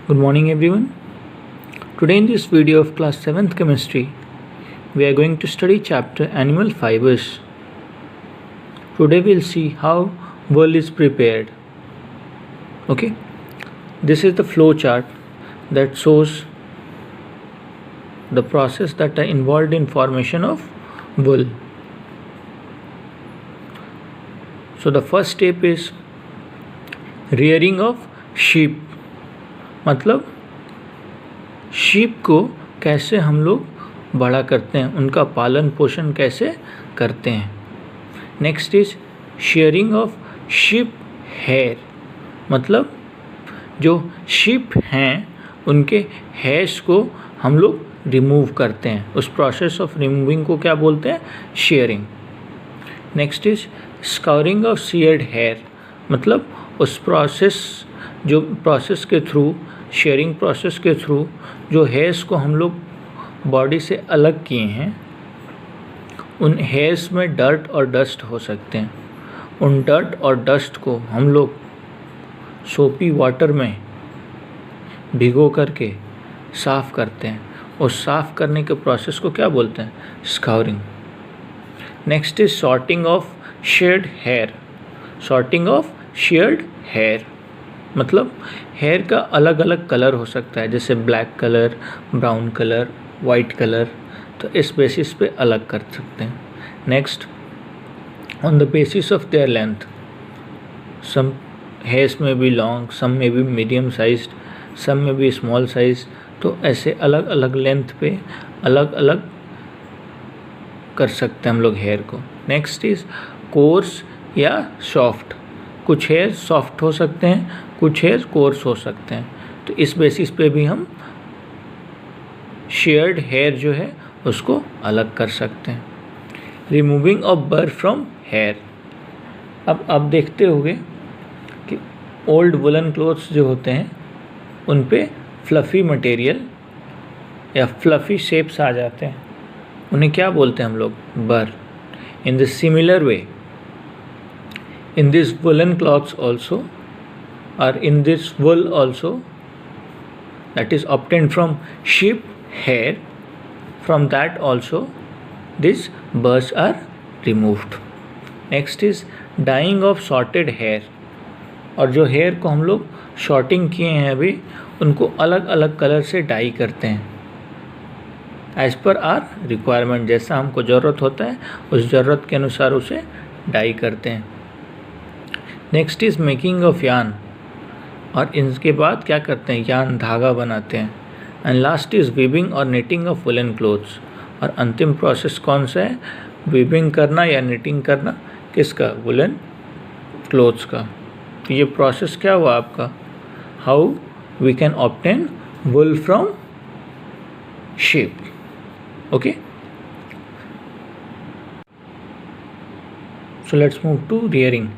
Good morning everyone. Today in this video of class 7th chemistry, we are going to study chapter animal fibers. Today we'll see how wool is prepared. Okay, this is the flow chart that shows the process that are involved in formation of wool. So the first step is rearing of sheep. मतलब sheep को कैसे हम लोग बड़ा करते हैं, उनका पालन पोषण कैसे करते हैं. Next is shearing of sheep hair. मतलब जो शीप हैं उनके हेयर्स को हम लोग रिमूव करते हैं. उस प्रोसेस ऑफ रिमूविंग को क्या बोलते हैं? Shearing. Next is scouring of sheared hair. मतलब उस प्रोसेस के थ्रू, शेयरिंग प्रोसेस के थ्रू जो हेयर्स को हम लोग बॉडी से अलग किए हैं, उन हेयर्स में डर्ट और डस्ट हो सकते हैं. उन डर्ट और डस्ट को हम लोग सोपी वाटर में भिगो करके साफ़ करते हैं. उस साफ़ करने के प्रोसेस को क्या बोलते हैं? Scouring. Next is sorting of sheared hair. Sorting of sheared hair मतलब हेयर का अलग अलग कलर हो सकता है, जैसे black colour, brown colour, white colour. तो इस बेसिस पे अलग कर सकते हैं. Next, on the basis of their length. Some hairs may be long, some may be medium size, some may B small size. तो ऐसे अलग अलग लेंथ पे अलग अलग कर सकते हैं हम लोग हेयर को. नेक्स्ट इज कोर्स या सॉफ्ट. कुछ हेयर सॉफ्ट हो सकते हैं, कुछ हेयर कोर्स हो सकते हैं. तो इस बेसिस पे भी हम शेयर्ड हेयर जो है उसको अलग कर सकते हैं. रिमूविंग ऑफ बर फ्रॉम हेयर. अब आप देखते होंगे कि ओल्ड वुलन क्लोथ्स जो होते हैं उन पे फ्लफ़ी मटेरियल या फ्लफ़ी शेप्स आ जाते हैं. उन्हें क्या बोलते हैं हम लोग? बर. In the similar way, in this woolen cloths also, or in this wool also, that is obtained from sheep hair, from that also these burrs are removed. Next is dyeing of sorted hair. और जो hair को हम लोग shorting किए हैं अभी, उनको अलग अलग कलर से डाई करते हैं एज पर आर रिक्वायरमेंट. जैसा हमको ज़रूरत होता है उस ज़रूरत के अनुसार उसे डाई करते हैं. Next is making of yarn. और इनके बाद क्या करते हैं? यार्न, धागा बनाते हैं. एंड लास्ट इज़ वीविंग और नेटिंग ऑफ वुलन क्लोथ्स. और अंतिम प्रोसेस कौन सा है? वीविंग करना या नेटिंग करना. किसका? वुलन क्लोथ्स का. तो ये प्रोसेस क्या हुआ आपका? How we can obtain wool from sheep. Okay, so let's move to rearing.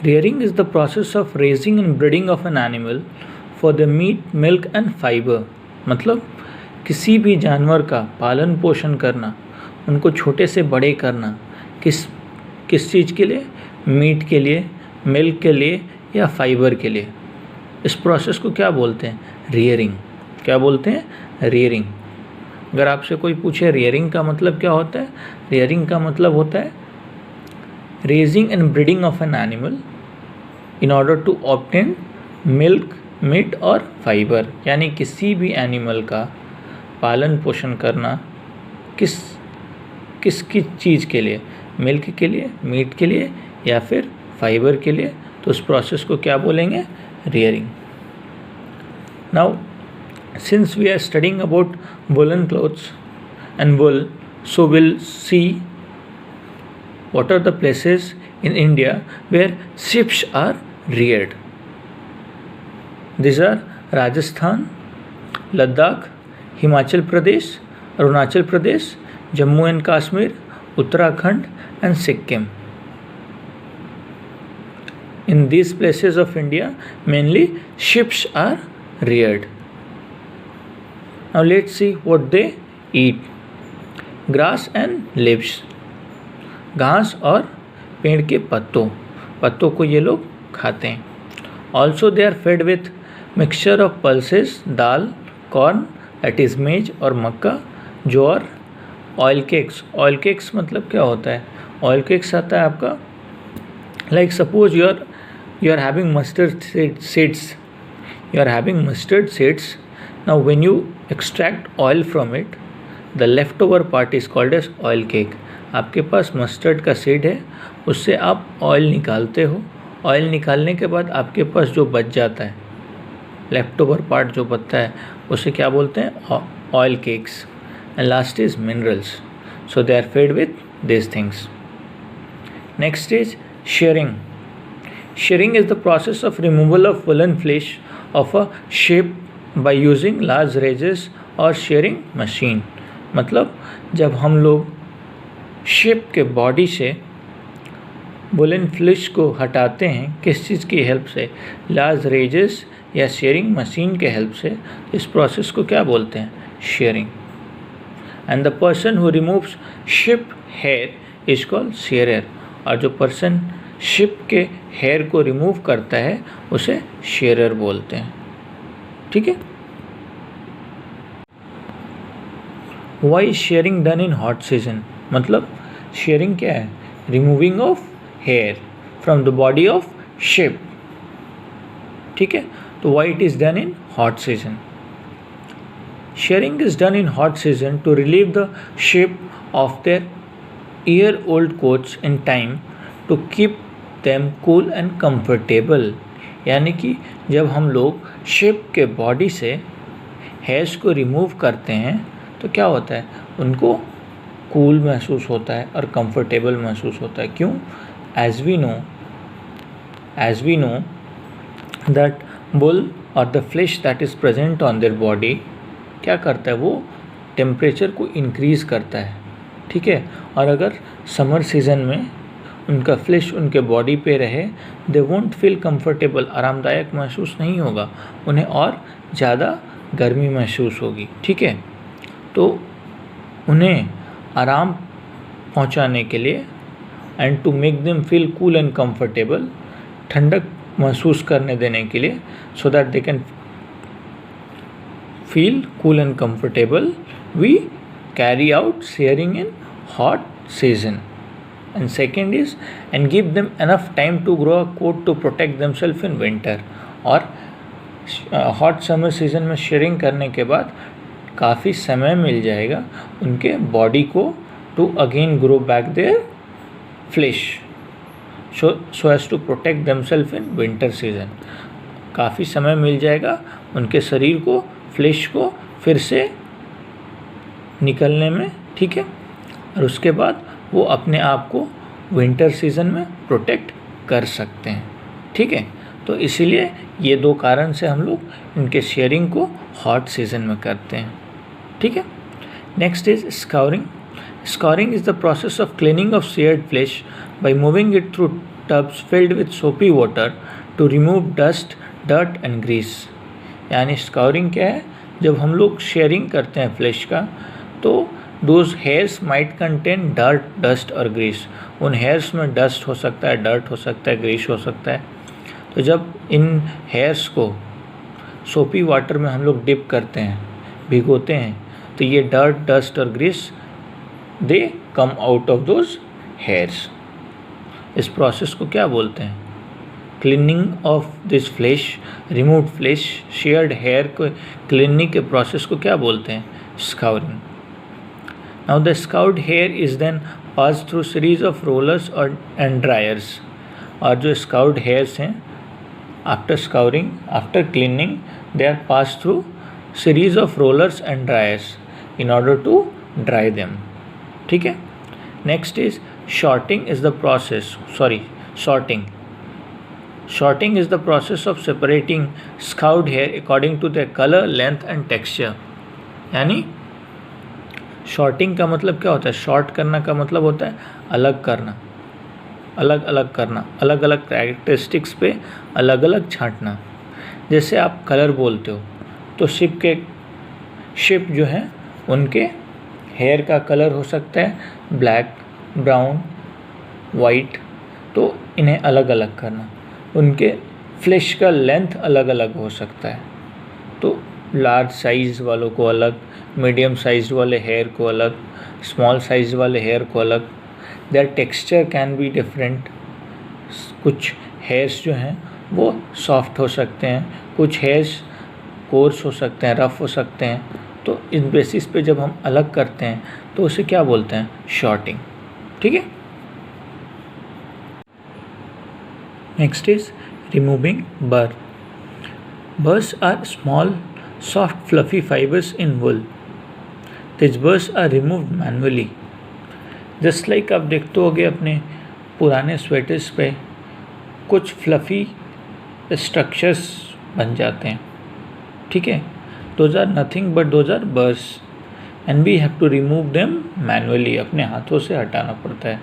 Rearing is the process of raising and breeding of an animal for the meat, milk and fiber. मतलब किसी भी जानवर का पालन पोषण करना, उनको छोटे से बड़े करना. किस चीज़ के लिए? मीट के लिए, मिल्क के लिए या फाइबर के लिए. इस प्रोसेस को क्या बोलते हैं? रियरिंग. क्या बोलते हैं? रियरिंग. अगर आपसे कोई पूछे रियरिंग का मतलब क्या होता है? रियरिंग का मतलब होता है raising and breeding of an animal in order to obtain milk, meat और फाइबर. यानी किसी भी एनिमल का पालन पोषण करना किसकी चीज़ के लिए? मिल्क के लिए, मीट के लिए या फिर फाइबर के लिए. तो उस प्रोसेस को क्या बोलेंगे? Rearing. Now since we are studying about woollen clothes and wool, so will see what are the places in India where sheep are reared. These are Rajasthan, Ladakh, Himachal Pradesh, Arunachal Pradesh, Jammu and Kashmir, Uttarakhand and Sikkim. In these places of India, mainly sheep are reared. Now let's see what they eat. Grass and leaves. घास और पेड़ के पत्तों को ये लोग खाते हैं. Also they are fed with mixture of pulses, dal, corn that is maize और मक्का, jowar, oil cakes. Oil cakes मतलब क्या होता है? ऑयल केक्स आता है आपका, like suppose you are having mustard seeds, you are having mustard seeds. Now when you extract oil from it, the leftover part is called as oil cake. आपके पास mustard का seed है, उससे आप oil निकालते हो। ऑयल निकालने के बाद आपके पास जो बच जाता है, लेफ्ट ओवर पार्ट जो बचता है, उसे क्या बोलते हैं? Oil cakes. And last is minerals, so they are fed with this things. Next is shearing. Shearing is the process of removal of woolen flesh of a sheep by using large razors or shearing machine. मतलब जब हम लोग sheep के body से woollen flash को हटाते हैं, किस चीज़ की हेल्प से? लार्ज रेजेस या शेयरिंग मशीन के हेल्प से। इस प्रोसेस को क्या बोलते हैं? Shearing. And the person who removes sheep hair is called shearer। और जो पर्सन शिप के हेयर को रिमूव करता है उसे शेयरर बोलते हैं। ठीक है। Why is shearing done in hot season? मतलब शेयरिंग क्या है? Removing of hair from the body of sheep. ठीक है। तो why it is done in hot season? Shearing is done in hot season to relieve the sheep of their year old coats in time to keep them cool and comfortable. यानी कि जब हम लोग ship के body से hairs को remove करते हैं तो क्या होता है? उनको कूल महसूस होता है और कंफर्टेबल महसूस होता है। क्यों? As we know that wool or the fleece that is present on their body क्या करता है? वो टेम्परेचर को इंक्रीज़ करता है। ठीक है। और अगर समर सीज़न में उनका फ्लैश उनके बॉडी पे रहे, दे वोंट फील कंफर्टेबल, आरामदायक महसूस नहीं होगा, उन्हें और ज़्यादा गर्मी महसूस होगी। ठीक है। तो उन्हें आराम पहुंचाने के लिए and to make them feel cool and comfortable, ठंडक महसूस करने देने के लिए, so that they can feel cool and comfortable, we carry out shearing in hot season. And second is, and give them enough time to grow a coat to protect themselves in winter. और hot summer season में sharing करने के बाद काफ़ी समय मिल जाएगा उनके body को to again grow back their fleece, so as to protect themselves in winter season. काफ़ी समय मिल जाएगा उनके शरीर को, फ्लैश को फिर से निकलने में। ठीक है। और उसके बाद वो अपने आप को विंटर सीज़न में प्रोटेक्ट कर सकते हैं। ठीक है। तो इसीलिए ये दो कारण से हम लोग इनके शेयरिंग को हॉट सीज़न में करते हैं। ठीक है। Next is scouring. Scouring is the process of cleaning of sheared fleece by moving it through tubs filled with soapy water to remove dust, dirt and grease. यानी स्काउरिंग क्या है? जब हम लोग शेयरिंग करते हैं फ्लैश का तो those hairs might contain dirt, dust और ग्रीस. उन हेयर्स में डस्ट हो सकता है, डर्ट हो सकता है, ग्रीस हो सकता है. तो जब इन हेयर्स को सोपी वाटर में हम लोग डिप करते हैं, भिगोते हैं, तो ये डर्ट, डस्ट और grease they come out of those hairs. इस प्रोसेस को क्या बोलते हैं? Cleaning of this fleece, removed fleece, sheared hair को क्लीनिंग के प्रोसेस को क्या बोलते हैं? Scouring. Now the scoured hair is then passed through series of rollers and dryers. और जो scoured hairs हैं, after scouring, after cleaning, they are passed through series of rollers and dryers in order to dry them. ठीक है. Next is sorting is the process. Sorting. Sorting is the process of separating scoured hair according to their color, length and texture. यानी shorting का मतलब क्या होता है? Short करना का मतलब होता है अलग करना, अलग अलग करना, अलग अलग कैरेक्टरिस्टिक्स पे अलग अलग छांटना. जैसे आप कलर बोलते हो तो शिप जो है उनके हेयर का कलर हो सकता है ब्लैक, ब्राउन, वाइट. तो इन्हें अलग अलग करना. उनके फ्लैश का लेंथ अलग अलग हो सकता है, तो लार्ज साइज़ वालों को अलग, मीडियम साइज वाले हेयर को अलग, स्मॉल साइज वाले हेयर को अलग। Their texture can be different. कुछ हेयर्स जो हैं वो सॉफ्ट हो सकते हैं, कुछ हेयर्स कोर्स हो सकते हैं, रफ़ हो सकते हैं। तो इस बेसिस पे जब हम अलग करते हैं तो उसे क्या बोलते हैं? शॉर्टिंग। ठीक है। नेक्स्ट इज रिमूविंग बर। Burrs are small, soft, fluffy fibers in wool. These burrs are removed manually. Just like आप देखते होगे अपने पुराने स्वेटर्स पे कुछ फ्लफ़ी स्ट्रक्चर्स बन जाते हैं, ठीक है। Those are nothing but those are burrs and we have to remove them manually, अपने हाथों से हटाना पड़ता है।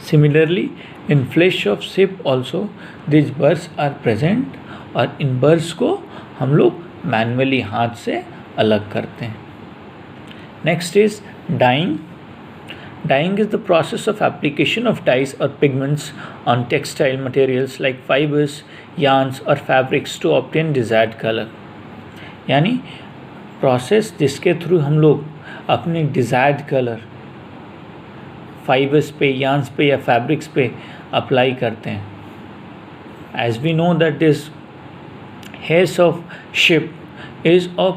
Similarly in fleece of sheep also these burrs are present, और इन बर्स को हम लोग मैनुअली हाथ से अलग करते हैं। Next is dyeing. Dyeing is the process of application of dyes or pigments on textile materials like fibers, yarns or fabrics to obtain desired color। यानी प्रोसेस जिसके थ्रू हम लोग अपने डिज़ायर्ड कलर फाइबर्स पे, यार्न्स पे या fabrics पे apply करते हैं। As we know that this hairs of sheep is of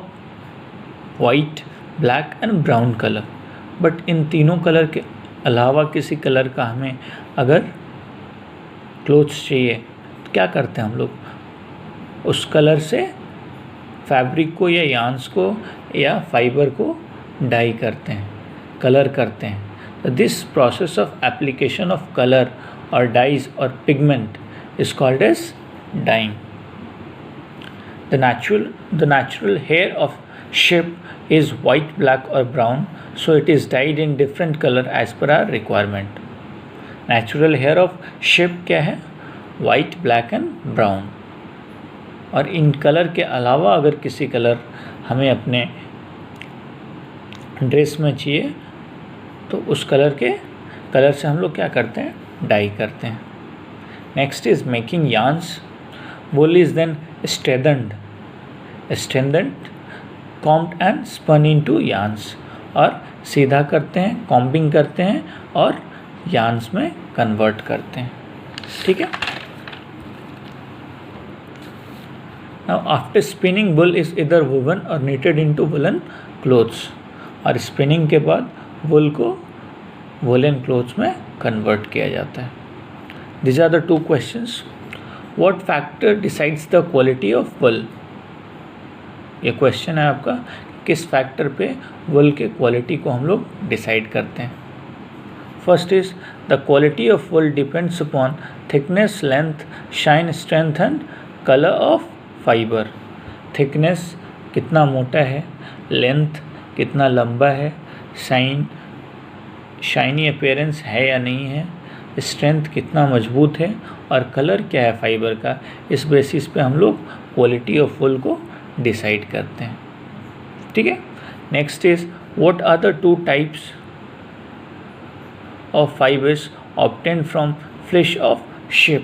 white, black and brown color। But in तीनों कलर के अलावा किसी कलर का हमें अगर क्लोथ्स चाहिए तो क्या करते हैं हम लोग? उस कलर से फैब्रिक को या यार्न्स को या फाइबर को डाई करते हैं, कलर करते हैं। This process of application of colour और डाइज और pigment is called as dyeing. The natural hair of sheep is white, black or brown, so it is dyed in different color as per our requirement। Natural hair of sheep क्या है? White, black and brown। और in colour के अलावा अगर किसी colour हमें अपने dress में चाहिए तो उस कलर से हम लोग क्या करते हैं? डाई करते हैं। Next is making yarns। Wool is then strengthened, combed and spun into yarns। और सीधा करते हैं, कॉम्बिंग करते हैं और yarns में कन्वर्ट करते हैं, ठीक है। Now after spinning, wool is either woven or knitted into woolen clothes। और स्पिनिंग के बाद वुल को वुलन क्लोथ्स में कन्वर्ट किया जाता है। These are the two questions। What factor decides the quality of wool? ये क्वेश्चन है आपका, किस फैक्टर पे वुल के क्वालिटी को हम लोग डिसाइड करते हैं। First is the quality of wool depends upon thickness, length, shine, strength and colour of fibre. Thickness कितना मोटा है, लेंथ कितना लंबा है, शाइनी अपीयरेंस है या नहीं है, स्ट्रेंथ कितना मजबूत है और कलर क्या है फाइबर का। इस बेसिस पे हम लोग क्वालिटी ऑफ वुल को डिसाइड करते हैं, ठीक है। Next is what are the two types of fibres obtained from fleece of sheep।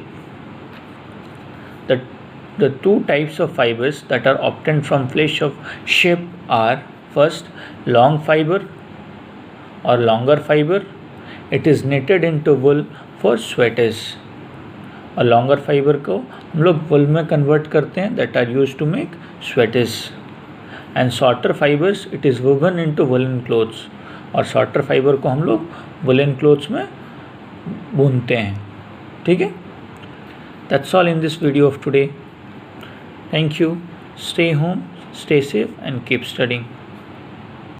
The two types of fibers that are obtained from flesh of sheep are first long fiber or longer fiber। It is knitted into wool for sweaters। और longer fibre को हम लोग wool में convert करते हैं, that are use to make sweaters. And shorter fibres it is woven into woollen clothes. और shorter fibre को हम लोग वुलन क्लोथ्स में बुनते हैं, ठीक है। That's all in this video of today. Thank you. Stay home, stay safe and keep studying.